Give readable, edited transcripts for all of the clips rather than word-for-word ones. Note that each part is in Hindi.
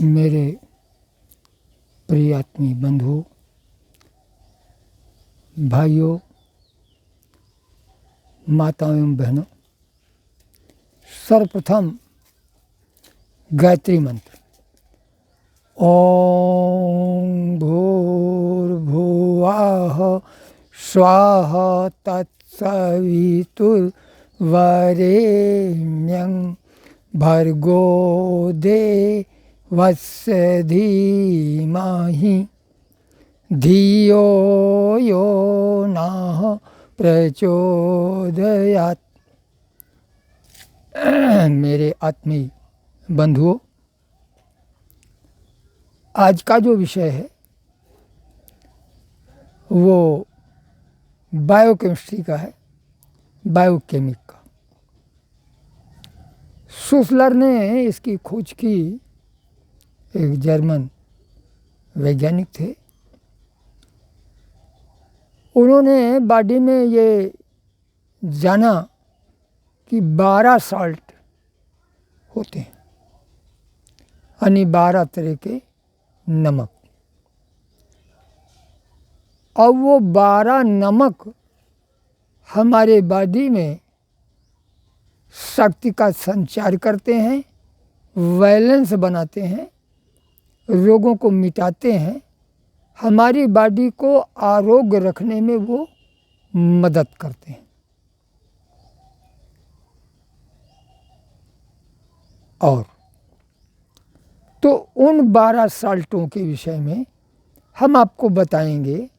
मेरे प्रिय आत्मीय बंधुओं, भाइयों, माताओं एवं बहनों, सर्वप्रथम गायत्री मंत्र ओम भूर्भुवः स्वः तत्सवितुर्वरेण्यं भर्गो देवस्य धीमहि धियो यो नः प्रचोदयात्। मेरे आत्मीय बंधुओं, आज का जो विषय है वो बायोकेमिस्ट्री का है, बायोकेमिक का। सुसलर ने इसकी खोज की, एक जर्मन वैज्ञानिक थे। उन्होंने बॉडी में ये जाना कि 12 साल्ट होते हैं, यानी 12 तरह के नमक। और वो 12 नमक हमारे बॉडी में शक्ति का संचार करते हैं, बैलेंस बनाते हैं, रोगों को मिटाते हैं, हमारी बॉडी को आरोग्य रखने में वो मदद करते हैं। और तो उन 12 साल्टों के विषय में हम आपको बताएंगे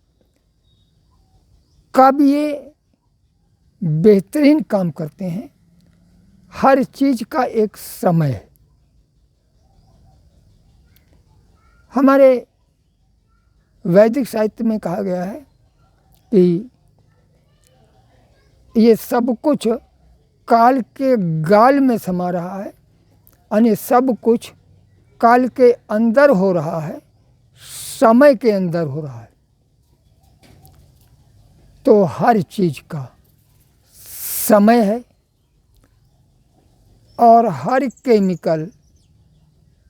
कब ये बेहतरीन काम करते हैं। हर चीज़ का एक समय है। हमारे वैदिक साहित्य में कहा गया है कि ये सब कुछ काल के गाल में समा रहा है, यानी सब कुछ काल के अंदर हो रहा है, समय के अंदर हो रहा है। तो हर चीज का समय है और हर केमिकल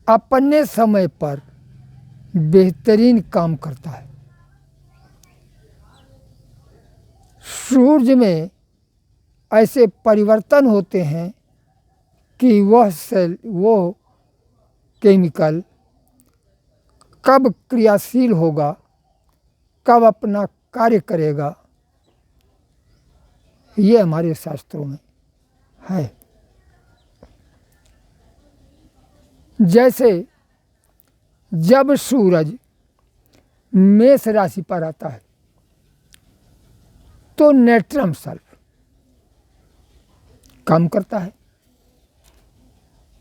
अपने समय पर बेहतरीन काम करता है। सूरज में ऐसे परिवर्तन होते हैं कि वो केमिकल कब क्रियाशील होगा, कब अपना कार्य करेगा, ये हमारे शास्त्रों में है। जैसे जब सूरज मेष राशि पर आता है तो नेट्रम सल्फ काम करता है,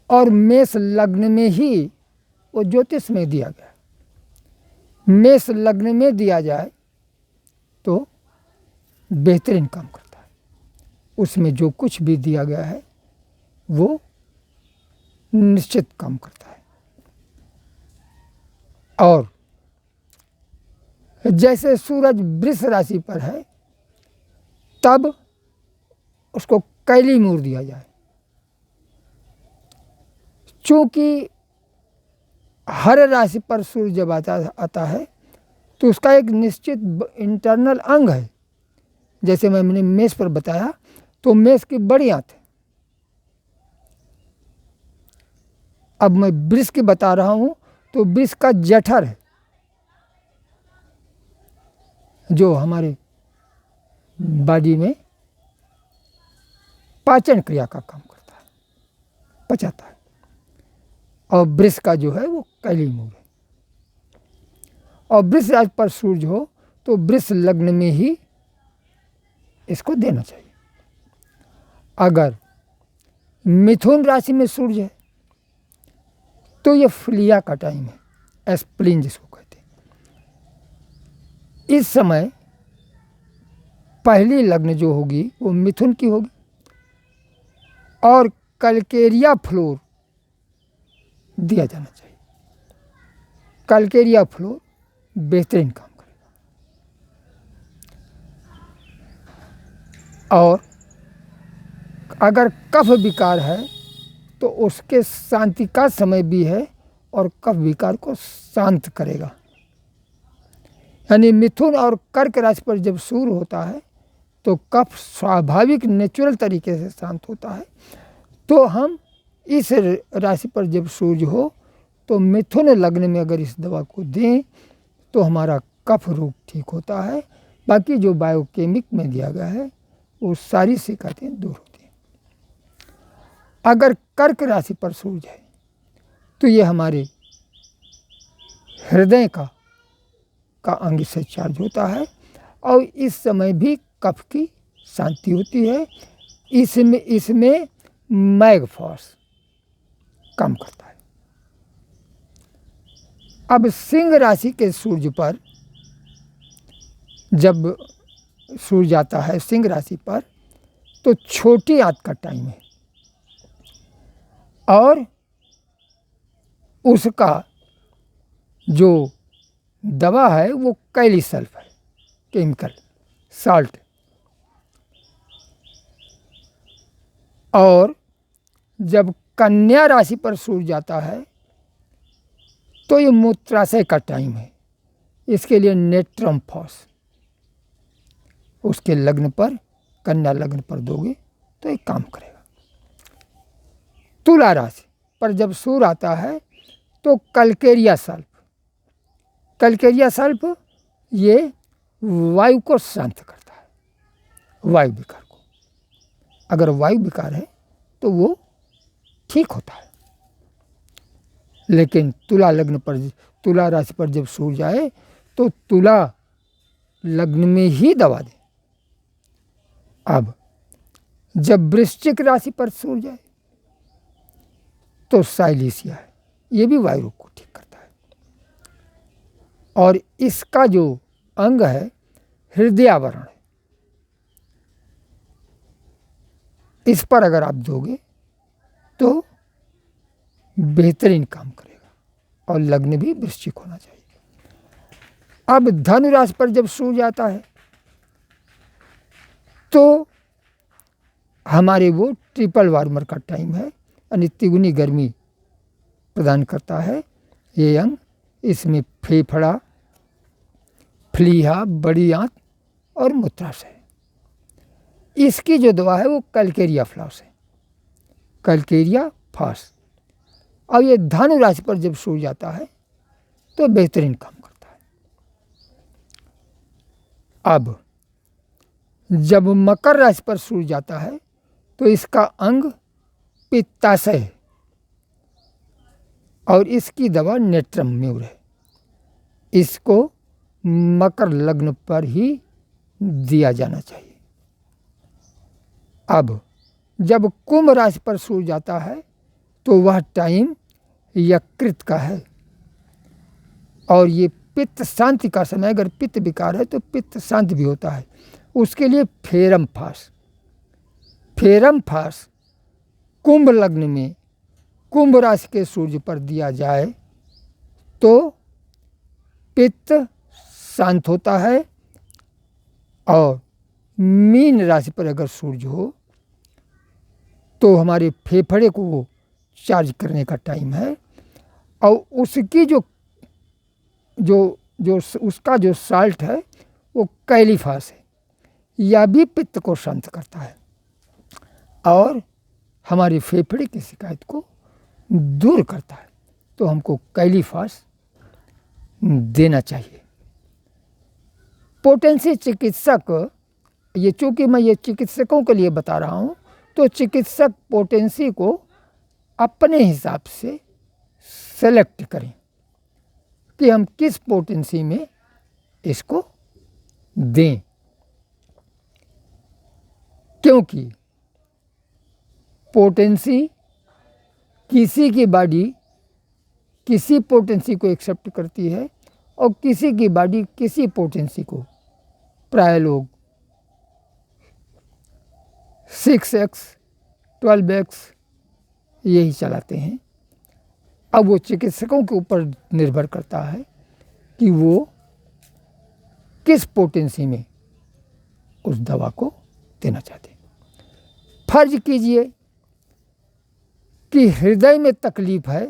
और मेष लग्न में ही वो ज्योतिष में दिया गया है। मेष लग्न में दिया जाए तो बेहतरीन काम करता है। उसमें जो कुछ भी दिया गया है वो निश्चित काम करता है। और जैसे सूरज वृष राशि पर है तब उसको कैली मूर दिया जाए। चूँकि हर राशि पर सूर्य जब आता है तो उसका एक निश्चित इंटरनल अंग है। जैसे मैंने मेष पर बताया तो मेष की बड़ी आंत है। अब मैं वृष की बता रहा हूँ तो वृष का जठर है, जो हमारे बॉडी में पाचन क्रिया का काम करता है, पचाता है। और वृष का जो है वो कैली मूर है। और वृष राशि पर सूर्य हो तो वृष लग्न में ही इसको देना चाहिए। अगर मिथुन राशि में सूर्य है तो ये फ्लिया का टाइम है, एस्प्लिन जिसको कहते हैं। इस समय पहली लग्न जो होगी वो मिथुन की होगी, और कल्केरिया फ्लोर दिया जाना चाहिए। कल्केरिया फ्लोर बेहतरीन काम करेगा। और अगर कफ विकार है तो उसके शांति का समय भी है और कफ विकार को शांत करेगा। यानी मिथुन और कर्क राशि पर जब सूर्य होता है तो कफ स्वाभाविक नेचुरल तरीके से शांत होता है। तो हम इस राशि पर जब सूर्य हो तो मिथुन लग्न में अगर इस दवा को दें तो हमारा कफ रोग ठीक होता है। बाकी जो बायोकेमिक में दिया गया है वो सारी शिकायतें दूर होती हैं। अगर कर्क राशि पर सूर्य है तो ये हमारे हृदय का अंग से चार्ज होता है और इस समय भी कफ की शांति होती है। इसमें मैगफॉस काम करता है। अब सिंह राशि के सूर्य पर जब सूर्य जाता है सिंह राशि पर तो छोटी आंत का टाइम है और उसका जो दवा है वो कैली सल्फ है, केमिकल साल्ट। और जब कन्या राशि पर सूर्य जाता है तो ये मूत्राशय का टाइम है। इसके लिए नेट्रम फॉस उसके लग्न पर, कन्या लग्न पर दोगे तो एक काम करेगा। तुला राशि पर जब सूर्य आता है तो कल्केरिया सल्फ, कल्केरिया सल्फ ये वायु को शांत करता है, वायु विकार को। अगर वायु विकार है तो वो ठीक होता है। लेकिन तुला राशि पर जब सूर्य जाए तो तुला लग्न में ही दवा दें। अब जब वृश्चिक राशि पर सूर्य जाए तो साइलेसिया है, ये भी वायु रोग को ठीक करता है। और इसका जो अंग है हृदयावरण है, इस पर अगर आप दोगे तो बेहतरीन काम करेगा और लग्न भी वृश्चिक होना चाहिए। अब धनु राशि पर जब सूर्य जाता है तो हमारे वो ट्रिपल वार्मर का टाइम है, यानी तिगुनी गर्मी प्रदान करता है ये अंग। इसमें फेफड़ा, फ्लीहा, बड़ी आंत और मूत्राशय। इसकी जो दवा है वो कल्केरिया फ्लॉस है, कल्केरिया फॉस। अब ये धनु राशि पर जब सूर्य जाता है तो बेहतरीन काम करता है। अब जब मकर राशि पर सूर्य जाता है तो इसका अंग पित्ताशय है और इसकी दवा नेट्रम म्यूर है। इसको मकर लग्न पर ही दिया जाना चाहिए। अब जब कुंभ राशि पर सूर्य जाता है तो वह टाइम यकृत का है और ये पित्त शांति का समय। अगर पित्त विकार है तो पित्त शांति भी होता है। उसके लिए फेरम फास कुंभ लग्न में कुंभ राशि के सूर्य पर दिया जाए तो पित्त शांत होता है। और मीन राशि पर अगर सूर्य हो तो हमारे फेफड़े को वो चार्ज करने का टाइम है और उसकी उसका जो साल्ट है वो कैलीफास है। यह भी पित्त को शांत करता है और हमारे फेफड़े की शिकायत को दूर करता है। तो हमको कैलीफास देना चाहिए। पोटेंसी चिकित्सक, ये चूँकि मैं ये चिकित्सकों के लिए बता रहा हूँ तो चिकित्सक पोटेंसी को अपने हिसाब से सेलेक्ट करें कि हम किस पोटेंसी में इसको दें। क्योंकि पोटेंसी किसी की बॉडी किसी पोटेंसी को एक्सेप्ट करती है और किसी की बॉडी किसी पोटेंसी को। प्राय लोग 6x 12x यही चलाते हैं। अब वो चिकित्सकों के ऊपर निर्भर करता है कि वो किस पोटेंसी में उस दवा को देना चाहते हैं। फर्ज कीजिए कि हृदय में तकलीफ है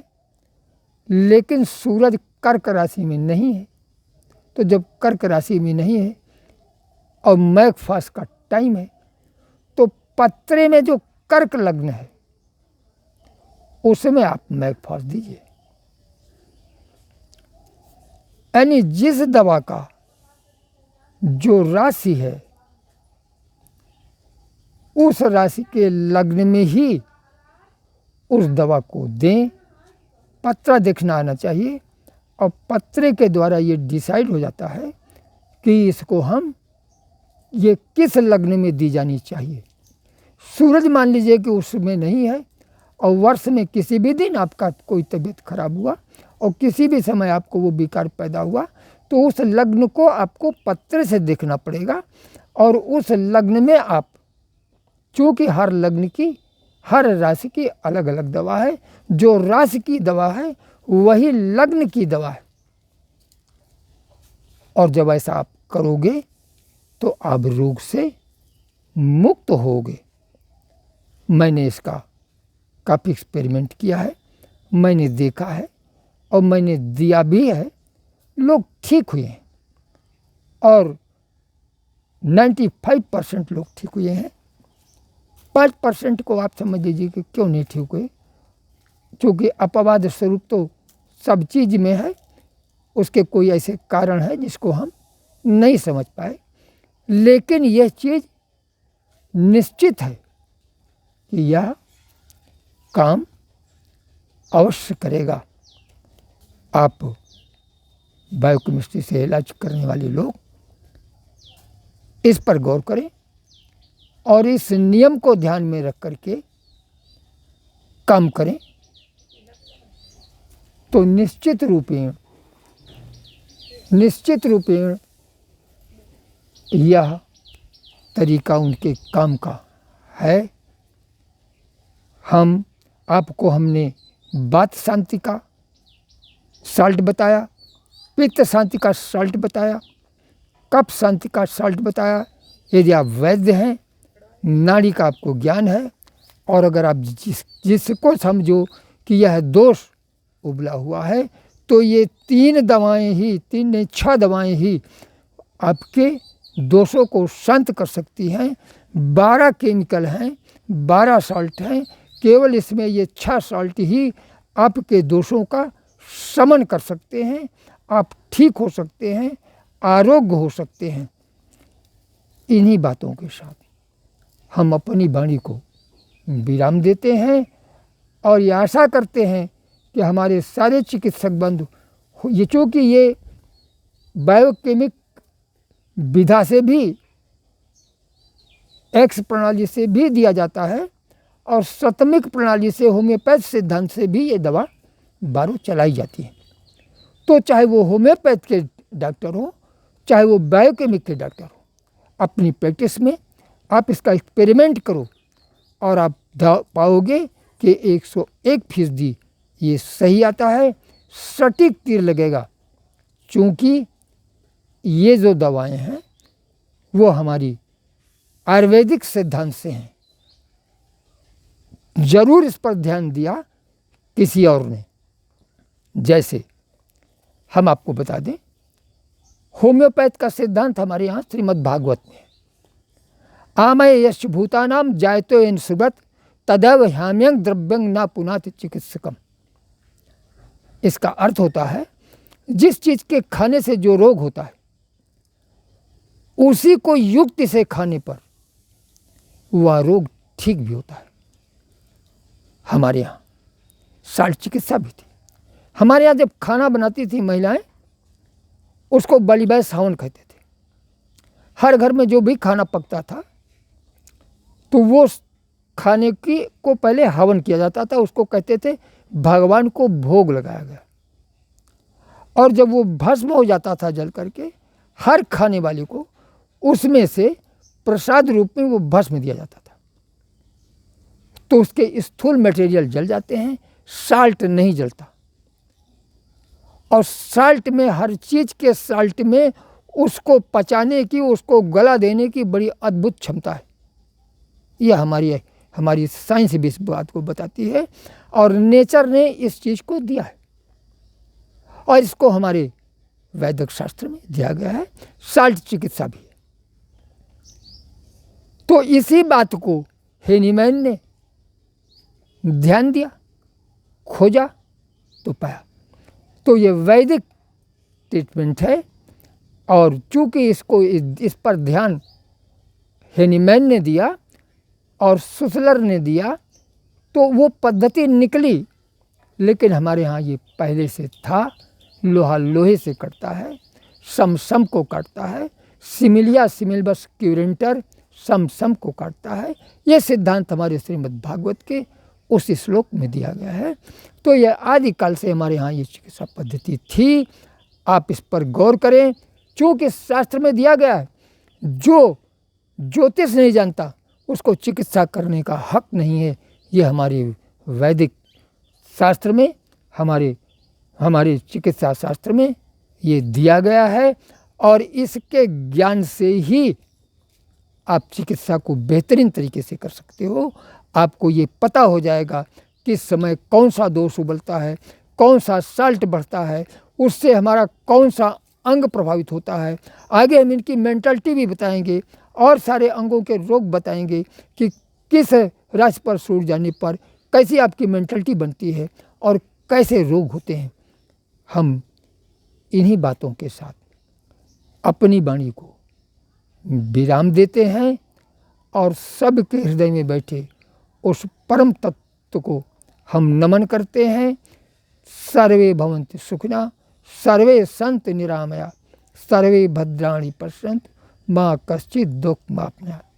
लेकिन सूरज कर्क राशि में नहीं है। तो जब कर्क राशि में नहीं है और मैघ फास्ट का टाइम है, तो पत्रे में जो कर्क लग्न है उसमें आप मैघ फास्ट दीजिए। यानी जिस दवा का जो राशि है उस राशि के लग्न में ही उस दवा को दें। पत्रा देखना आना चाहिए और पत्रे के द्वारा ये डिसाइड हो जाता है कि इसको हम ये किस लग्न में दी जानी चाहिए। सूरज मान लीजिए कि उसमें नहीं है और वर्ष में किसी भी दिन आपका कोई तबीयत खराब हुआ और किसी भी समय आपको वो विकार पैदा हुआ, तो उस लग्न को आपको पत्रे से देखना पड़ेगा। और उस लग्न में आप, चूँकि हर लग्न की, हर राशि की अलग अलग दवा है, जो राशि की दवा है वही लग्न की दवा है। और जब ऐसा आप करोगे तो आप रोग से मुक्त होगे। मैंने इसका काफ़ी एक्सपेरिमेंट किया है, मैंने देखा है और मैंने दिया भी है। लोग ठीक हुए हैं और 95% लोग ठीक हुए हैं। 5% को आप समझ लीजिए कि क्यों नहीं ठीक हुए, क्योंकि अपवाद स्वरूप तो सब चीज़ में है, उसके कोई ऐसे कारण है जिसको हम नहीं समझ पाए। लेकिन यह चीज़ निश्चित है कि यह काम अवश्य करेगा। आप बायोकेमिस्ट्री से इलाज करने वाले लोग इस पर गौर करें और इस नियम को ध्यान में रख करके काम करें, तो निश्चित रूपेण यह तरीका उनके काम का है। हमने वात शांति का साल्ट बताया, पित्त शांति का साल्ट बताया, कफ शांति का साल्ट बताया। यदि आप वैद्य हैं, नाड़ी का आपको ज्ञान है और अगर आप जिसको समझो कि यह दोष उबला हुआ है, तो ये 6 दवाएं ही आपके दोषों को शांत कर सकती हैं। 12 केमिकल हैं, 12 साल्ट हैं, केवल इसमें ये 6 साल्ट ही आपके दोषों का शमन कर सकते हैं। आप ठीक हो सकते हैं, आरोग्य हो सकते हैं। इन्हीं बातों के साथ हम अपनी वाणी को विराम देते हैं और ये आशा करते हैं कि हमारे सारे चिकित्सक बंधु, ये चूँकि ये बायोकेमिक विधा से भी, एक्स प्रणाली से भी दिया जाता है और शतमिक प्रणाली से, होम्योपैथ सिद्धांत से भी ये दवा बारो चलाई जाती है। तो चाहे वो होम्योपैथ के डॉक्टर हो, चाहे वो बायोकेमिक के डॉक्टर हो, अपनी प्रैक्टिस में आप इसका एक्सपेरिमेंट करो और आप पाओगे कि 101% ये सही आता है, सटीक तीर लगेगा। चूँकि ये जो दवाएं हैं वो हमारी आयुर्वेदिक सिद्धांत से हैं। ज़रूर इस पर ध्यान दिया किसी और ने। जैसे हम आपको बता दें, होम्योपैथ का सिद्धांत हमारे यहाँ श्रीमद् भागवत में है। आमय यश भूतानाम जायतो एन सुगत तदैव ह्याम्यंग द्रव्यंग न पुनाति चिकित्सकम। इसका अर्थ होता है, जिस चीज़ के खाने से जो रोग होता है उसी को युक्ति से खाने पर वह रोग ठीक भी होता है। हमारे यहाँ साल्ट चिकित्सा भी थी। हमारे यहाँ जब खाना बनाती थी महिलाएं, उसको बलिवैस हवन कहते थे। हर घर में जो भी खाना पकता था तो वो खाने की को पहले हवन किया जाता था, उसको कहते थे भगवान को भोग लगाया गया। और जब वो भस्म हो जाता था जल करके, हर खाने वाले को उसमें से प्रसाद रूप में वो भस्म दिया जाता था। तो उसके स्थूल मटेरियल जल जाते हैं, साल्ट नहीं जलता। और साल्ट में, हर चीज़ के साल्ट में उसको पचाने की, उसको गला देने की बड़ी अद्भुत क्षमता है। यह हमारी साइंस भी इस बात को बताती है और नेचर ने इस चीज़ को दिया है। और इसको हमारे वैदिक शास्त्र में दिया गया है, साल्ट चिकित्सा भी है। तो इसी बात को हेनीमैन ने ध्यान दिया, खोजा तो पाया। तो ये वैदिक ट्रीटमेंट है, और चूंकि इसको इस पर ध्यान हेनीमैन ने दिया और सुसलर ने दिया तो वो पद्धति निकली। लेकिन हमारे यहाँ ये पहले से था, लोहा लोहे से कटता है, सम सम को काटता है, सिमिलिया सिमिलबस क्यूरेंटर सम सम को काटता है। ये सिद्धांत हमारे श्रीमद् भागवत के उस श्लोक में दिया गया है। तो यह आदिकाल से हमारे यहाँ ये चिकित्सा पद्धति थी। आप इस पर गौर करें, चूँकि शास्त्र में दिया गया है, जो ज्योतिष नहीं जानता उसको चिकित्सा करने का हक नहीं है। ये हमारे वैदिक शास्त्र में, हमारे चिकित्सा शास्त्र में ये दिया गया है, और इसके ज्ञान से ही आप चिकित्सा को बेहतरीन तरीके से कर सकते हो। आपको ये पता हो जाएगा किस समय कौन सा दोष उबलता है, कौन सा साल्ट बढ़ता है, उससे हमारा कौन सा अंग प्रभावित होता है। आगे हम इनकी मेंटलिटी भी बताएंगे और सारे अंगों के रोग बताएंगे कि किस राशि पर सूर्य जाने पर कैसी आपकी मेंटलिटी बनती है और कैसे रोग होते हैं। हम इन्हीं बातों के साथ अपनी वाणी को विराम देते हैं और सबके हृदय में बैठे उस परम तत्व को हम नमन करते हैं। सर्वे भवन्तु सुखिनः, सर्वे सन्तु निरामया, सर्वे भद्राणि पश्यन्तु, मा कश्चित् दुःखमाप्नुयात्।